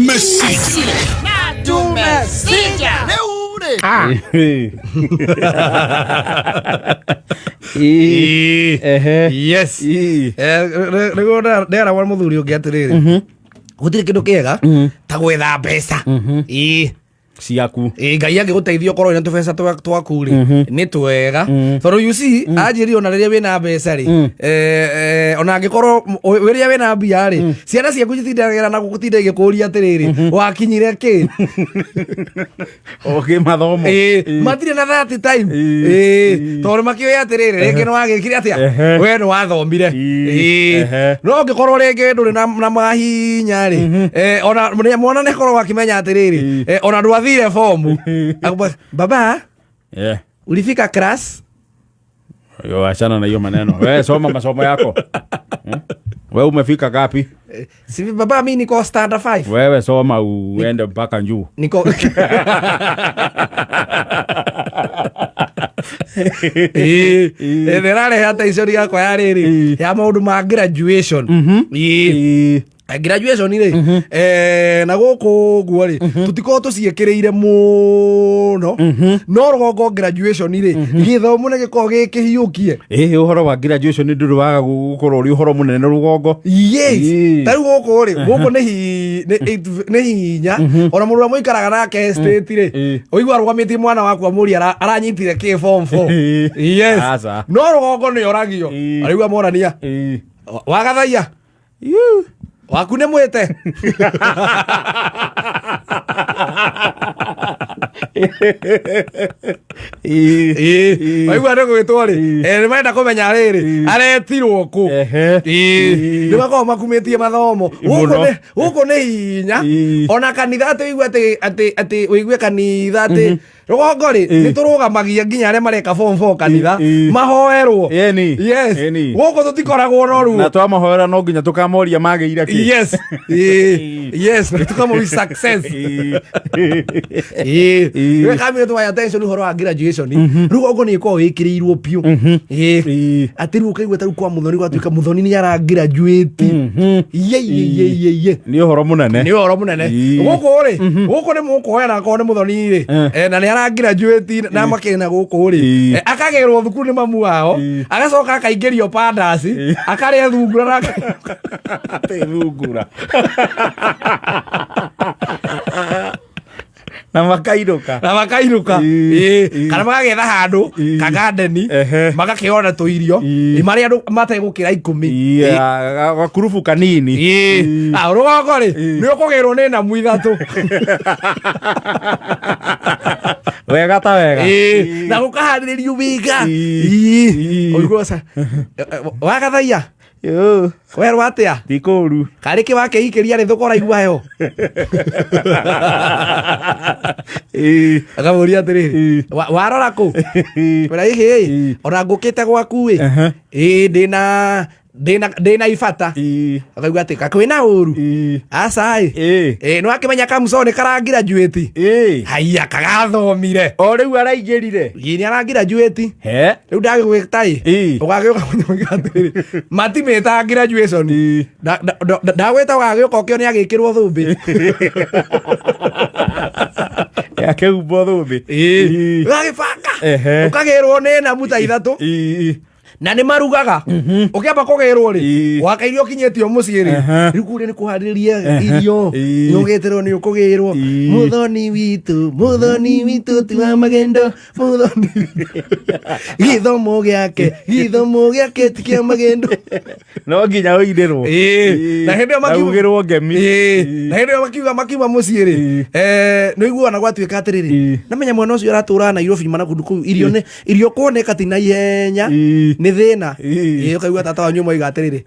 Mesija. Yes. Ndera wa muthuri ungi atiriri gutire kindu kiega ta gwetha mbeca ciaku ngai angiguteithia ukorwo ina tubeca twaku ri ni twega tondu you see anjiri ona riria wina mbeca ri ona angikorwo riria wina mbia ri ciana ciaku citindagera na gutinda igikuria atiriri wakinyire ki okay mathomo matire na that time tondu makioya atiriri ringi no wagikire atia we no wathomire no ngikorwo ringi nduri na mahinya ri ona mwana ne korwo akimenya atiriri ona thire fomu baba ulifika class yo achana na hiyo maneno wewe soma masomo yako wewe umefika gapi si baba mimi niko standard 5 wewe soma uende mpaka juu niko nderare hata isori yako ya riri ya maundu ma graduation graduation ri na guku guo ri tutiko tuciekireire muno no rugongo graduation ri githomo ne giko gikihiukie uhoro wa graduation nduru waga gukorwo uri uhoro munene rugongo yes taru guku ri guku ne hinya ona mundu muikaraga nake state ri uigwa rugamitie mwana waku amuri aranyitire ki form 4 yes no rugongo ni oragio arigwa morania wagathaia waku ne mwete waigua nä gwä two rä nä marenda kå menya rä rä aretirwo kå nä makorwo makumä tie mathomo gå kå nä hinya ona kanitha atä wigua atä wä igue kanitha atä rũgongo rĩ nĩ tũrũgamagia nginya arĩa mareka form 4 kanitha mahoerwo yes gũkũ tũtikoragwo noru na twamahoera no nginya tũkamoria magĩire ki yes yes tũkamoria success we kamire tũwaya attention ũhoro wa graduation rũgongo nĩ ĩkoragwo wĩkĩrĩirwo piũ atĩ rĩu ũkaigua ta rĩu kwa mũthoni gwatuĩka mũthoni nĩ ara graduate nĩ ũhoro mũnene gũkũ rĩ gũkũ nĩ mũkũhoera akorwo nĩ mũthoni rĩ na nĩ ara graduate na makena guku ri akagirwo thukuru ni mamu wao agacoka akaingĩrio pandasi akarĩa thungura na thungura na makairuka kana magagetha handu kagandeni magakiona tuirio imari andu mategukira 10 gakurubu kanini rugongo ri ni ukugirwo ni namu ithatu wega ta wega na gukaharĩrĩrio wiga oiguo wagathaia werwo atia ndikũru karĩ kĩ wakeikĩria rĩ thũkora igua heho akamũria atĩrĩrĩ warora kũ wĩra ihĩ ona ngũkĩte gwaku ĩ ndĩna ibata akaigua atĩ kakwĩna ũru aca nĩ wakĩmenya kamũco nĩ karagraduate haiya kagathomire o rĩu araingĩrire nĩ aragraduate rĩu ndagĩgwĩta ũgagĩũka kũnyũmĩra atĩrĩrĩ matimĩta graduation ndagwĩta ũgagĩũka ũkĩo nĩ agĩkĩrwo thũmbĩ akĩhumbwo thũmbĩ ũgagĩbanga ũkagĩrwo nĩ namu ta ithatũ na nĩ marugaga ũkĩamba kũgĩrwo rĩ wakairio kinyĩtio mũciĩ rĩ rĩu kũrĩa nĩ kũharĩria irio nĩ ũgĩterwo nĩ ũkũgĩrwo mũthoni witũ tiwa magendo mũthoni gĩthomo gĩake ti kĩa magendo no nginya ũinĩrwo na hĩndĩ augĩrwo ngemi na hĩndĩ makiuma mũciĩ rĩ nĩ iguana gwatuĩka atĩrĩrĩ namenya mwana ũcio aratũra Nairobi mana kũndũ kũu irio kuoneka ti na ihenya nĩ thĩna ũkaigua tata wanyu moiga atĩrĩrĩ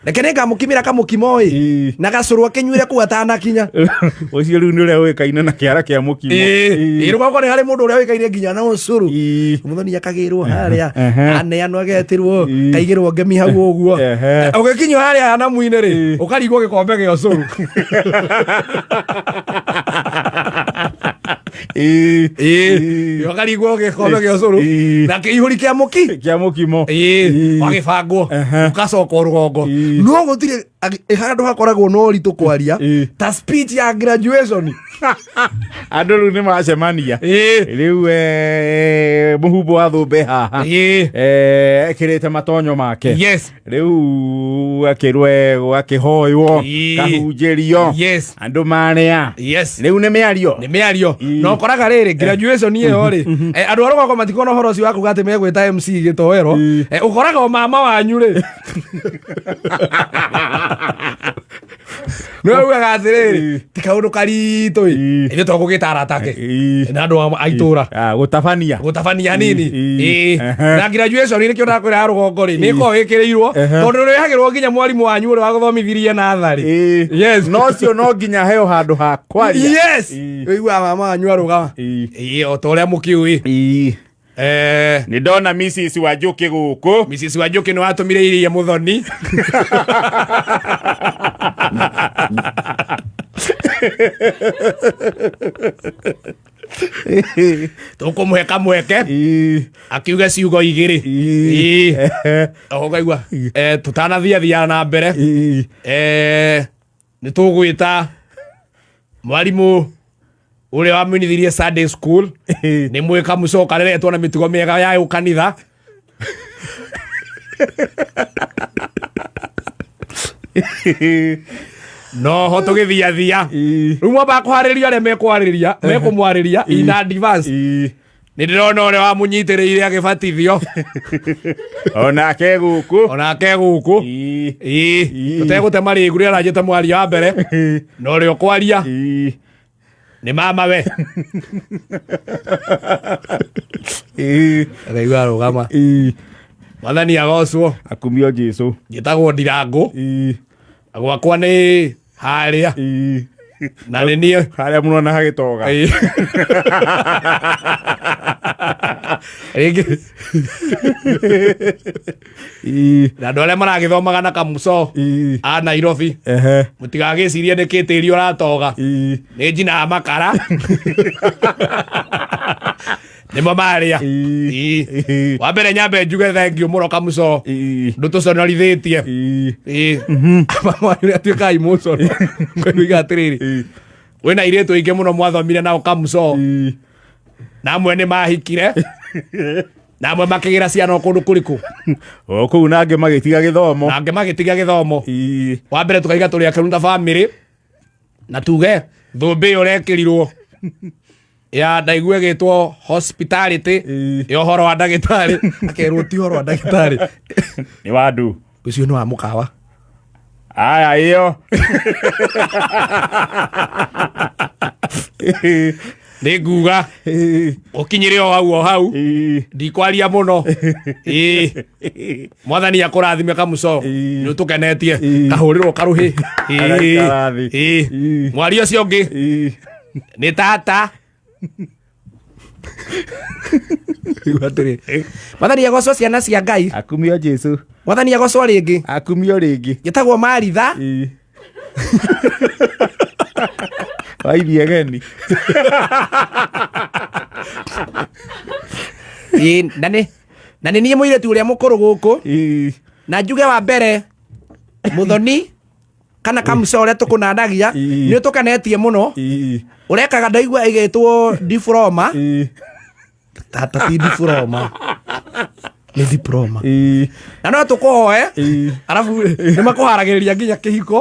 reke nĩ ngamũkimĩra kamũkimo na gacũrũ akĩnyuĩre kũu atanakinya ũcio rĩu nĩ ũrĩa ũĩkaine na kĩara kĩa mũkimo rũgongo nĩ harĩ mũndũ ũrĩa ũĩkaine nginya na ũcũrũ mũthoni akagĩrwo harĩa aneanwo agetirwo kaigĩrwo ngemi hau ũguo ũgĩkinywo harĩa namu-inĩ rĩ ũkarigwo gĩkombe gĩa ũcũrũ ũkarigwo gĩkombe gĩa ũcũrũ na kĩihũri kĩa mũkimo wagĩbangwo ũgacoka rũgongo no gũtirĩ handu hakoragwo no ritu kwaria ta speech ya graduation andu riu ni macemania riu muhumbo wa thumbe haha ekirite matonyo make riu akirwe akihoywo kahunjirio andu maria riu ni miario no koraga riri graduation iyo ri andu arogoko matikona horo cio waku gati megwita MC gitoero ukoraga mama wanyu ri no uga atiriri tikaundu karito ithu tugugitara take na andu aitura gutabania nini na graduation ni kio ndakwira rugongo ri ni ko ikirirwo tondu ri hagirwo nginya mwarimu wanyu ri wa guthomithirie nathari no cio no nginya heo handu ha kwaria igua mama wanyu arugama o toria mukiui ni ndona Mrs Wanjuki guku Mrs Wanjuki no atumire iria muthoni tukumuheka mweke akiuga ciugo igiri ogaigua tutanathia na mbere ni tugwita mwarimu ule wa minithirie Sunday school ni mweka mucoka reretwo na mitugo miega ya ukanitha no ho tugithia riu mwamba kuhariria aria mekumwariria in advance ni ndirona ore wa munyitiriire agibatithio onake guku tutegute mari nguri aranjite mwari wa mbere no rio kwaria ni mama we agaigua rugama mwathani agocwo akumio Jesu gitagwo Ndirangu agwakwa ni haria na ni niĩ haria muno na hagitoga na andũ arĩa maragĩthomaga na kamuco a Nairobi mũtigagĩcirie nĩ kĩtĩri ũratoga nĩ njinaga makara nĩmo marĩa wa mbere nyambe njuge thengiũ mũno kamuco ndũtũconorithĩtie mama ũrĩa atuĩkaga emotional ngũiga atĩrĩrĩ wĩna airĩtu aingĩ mũno mwathomire nao kamuco na amwe nĩ mahikire na amwe makĩgĩra ciana kũndũ kũrĩkũ kũu na angĩ magĩtiga gĩthomo wa mbere tũkaiga tũrĩ akĩruta bamĩrĩ na tuge thũmbĩ ĩyo ũrekĩrirwo ya ndaigua gĩtwo hospitality ya ũhoro wa ndagĩtarĩ akerwo ti ũhoro wa ndagĩtarĩ nĩ wandu ũcio nĩ wa mũkawa aya iyo nĩ nguga ũkinyĩre o hau ndikwaria mũno mwathani akũrathime kamuco nĩ ũtũkenetie kahũrĩrwo karũhĩ mwari ũcio ũngĩ nĩ tata mwathani agocwo ciana cia Ngai akumio Jesu mwathani agocwo rĩngĩ akumio rĩngĩ gĩtagwo Maritha wairie geni na nĩ niĩ mũirĩtu ũrĩa mũkũrũ gũkũ na njuge wa mbere mũthoni kana kamuco ũrĩa tũkũnanagia nĩ ũtũkenetie mũno ũrekaga ndaigua ĩgĩtwo diploma tata ti diploma nĩ diploma na no tũkũhoe arabu nĩ makũharagĩrĩria nginya kĩhiko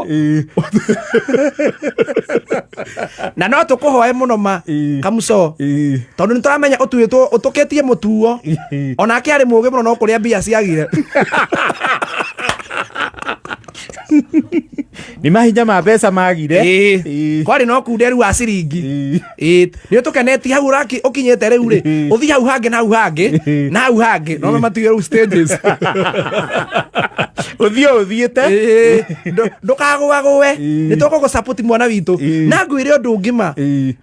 na no tũkũhoe mũno kamuco tondũ nĩ tũramenya ũtũkĩtie mũtuo onake arĩ mũũgĩ mũno no kũrĩa mbia ciagire ni mahinya ma mbeca magire kwari no kunderu wa ciringi ni tukenetie hau raki ukinyete riu ri uthi hau hange na hau hange no matige ru stages uthiete ndukagwe ni toko go support mwana witu na ngwire undu ngima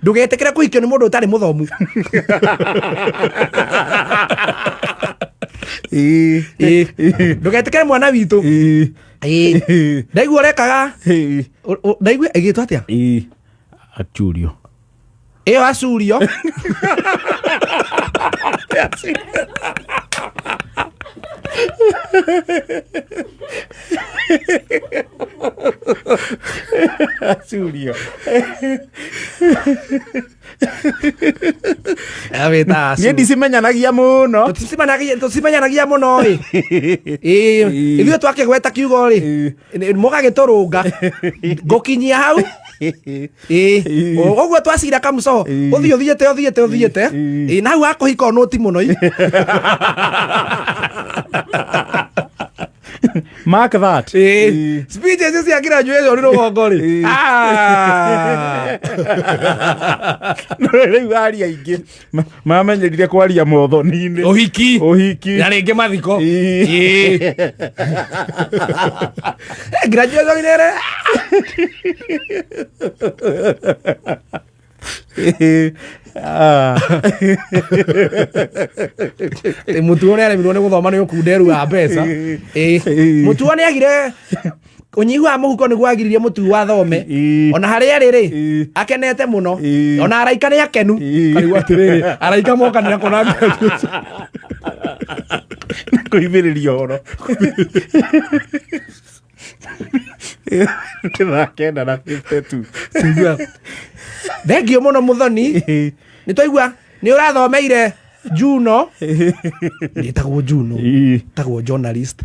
ndugetekere kuhikio ni mundu utari muthomu ndugetekere mwana witu ndaigua rekaga ndaigua egitwa atia achurio iyo acurio Surio. Niĩ ndicimenyanagia mũno. Tũcimenyanagia mũno ĩ. Ithuĩ twakĩgweta kiugo rĩ, mũgagĩtũrũnga. Ngũkinyia hau. Ũguo twacira kamũco. Ũthiĩte. Na hau hakũhika nũti mũno. Mark that. Speeches cia graduation rũgongo rĩ. Rĩu aria aingĩ mamenyerire kwaria mothoni-inĩ. Ũhiki. Na rĩngĩ mathiko. Graduation nĩ Mutuo nĩ aremirwo nĩ gũthoma nĩ ũkunderu wa mbeca. Mutuo nĩ agire ũnyihu wa mũhuko nĩguo agiririe mũtu wa thome. Ona harĩa rĩrĩ akenete mũno. Ona araika nĩ akenu. Kariu atĩrĩrĩ araika mokanĩra kũna kũhithĩrĩria ũhoro. Kenda na 52. Thengio mũno Muthoni. Nĩ twaigua nĩ ũrathomeire Juno. Nĩtagwo Juno. Tagwo journalist.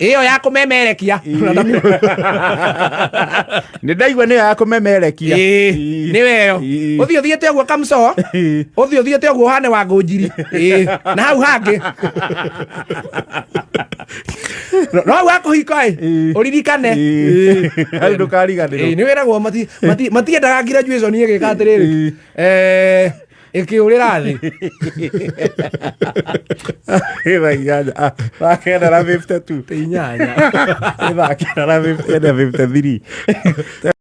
Ĩyo ya kũmemerekia. Nĩ ndaigua nĩyo ya kũmemerekia. Nĩwe yo. Ũthiĩte ũguo kamũco. Ũthiĩte ũguo ũhane wa Ngũnjiri. Na hau hangĩ. No wakũhika ũririkane. Hau ndũkariganĩrwo. Nĩ wĩragwo matiendaga graduation ĩgĩka atĩrĩrĩ. Ĩkĩũrĩra thĩ. Kenda na 52. Inyanya. 53.